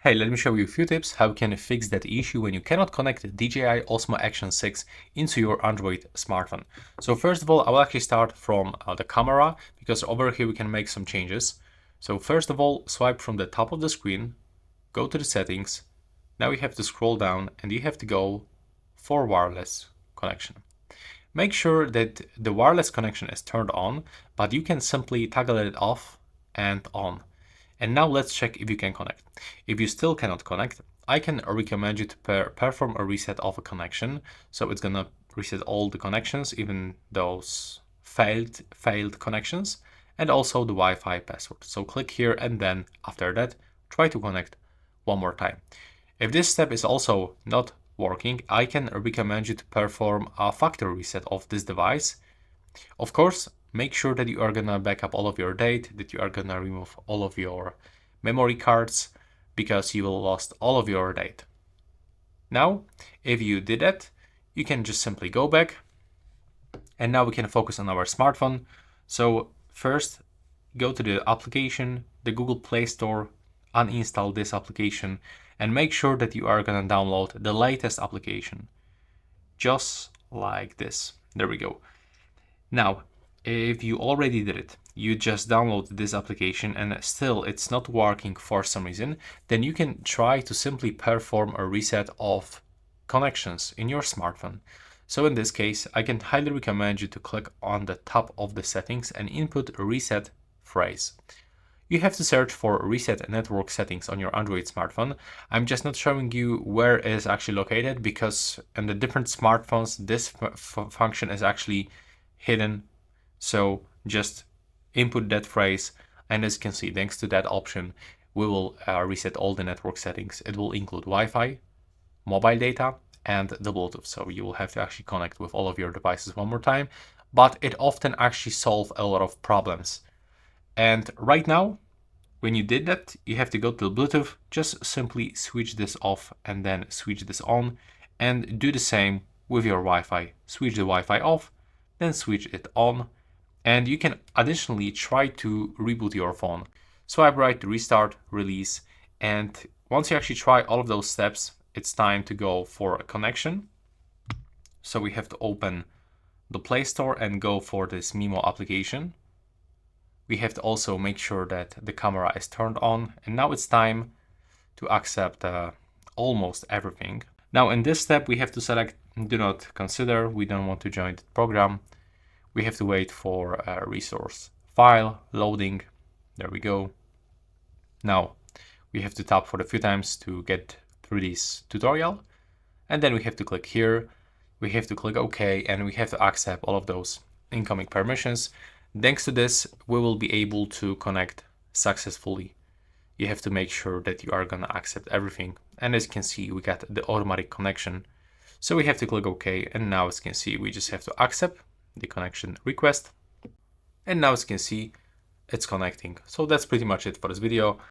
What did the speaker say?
Hey, let me show you a few tips how you can fix that issue when you cannot connect DJI Osmo Action 6 into your Android smartphone. So first of all, I will actually start from the camera, because over here we can make some changes. So first of all, swipe from the top of the screen, go to the settings. Now you have to scroll down and you have to go for wireless connection. Make sure that the wireless connection is turned on, but you can simply toggle it off and on. And now let's check if you can connect. If you still cannot connect, I can recommend you to perform a reset of a connection. So it's gonna reset all the connections, even those failed connections, and also the Wi-Fi password. So click here and then after that, try to connect one more time. If this step is also not working, I can recommend you to perform a factory reset of this device. Of course, make sure that you are gonna back up all of your data, that you are gonna remove all of your memory cards, because you will lost all of your data. Now, if you did that, you can just simply go back, and now we can focus on our smartphone. So first, go to the application, the Google Play Store, uninstall this application, and make sure that you are gonna download the latest application, just like this. There we go. Now, if you already did it, you just download this application and still it's not working for some reason, then you can try to simply perform a reset of connections in your smartphone. So in this case, I can highly recommend you to click on the top of the settings and input a reset phrase. You have to search for reset network settings on your Android smartphone. I'm just not showing you where it is actually located, because in the different smartphones, this function is actually hidden. So just input that phrase, and as you can see, thanks to that option, we will reset all the network settings. It will include Wi-Fi, mobile data, and the Bluetooth. So you will have to actually connect with all of your devices one more time, but it often actually solves a lot of problems. And right now, when you did that, you have to go to the Bluetooth, just simply switch this off and then switch this on, and do the same with your Wi-Fi. Switch the Wi-Fi off, then switch it on, and you can additionally try to reboot your phone. Swipe right to restart, release, and once you actually try all of those steps, it's time to go for a connection. So we have to open the Play Store and go for this Mimo application. We have to also make sure that the camera is turned on, and now it's time to accept almost everything. Now in this step, we have to select do not consider. We don't want to join the program. We have to wait for a resource file loading. There we go. Now we have to tap for a few times to get through this tutorial. And then we have to click here. We have to click OK, and we have to accept all of those incoming permissions. Thanks to this, we will be able to connect successfully. You have to make sure that you are gonna accept everything. And as you can see, we got the automatic connection. So we have to click OK, and now as you can see, we just have to accept the connection request. And now as you can see, it's connecting. So that's pretty much it for this video.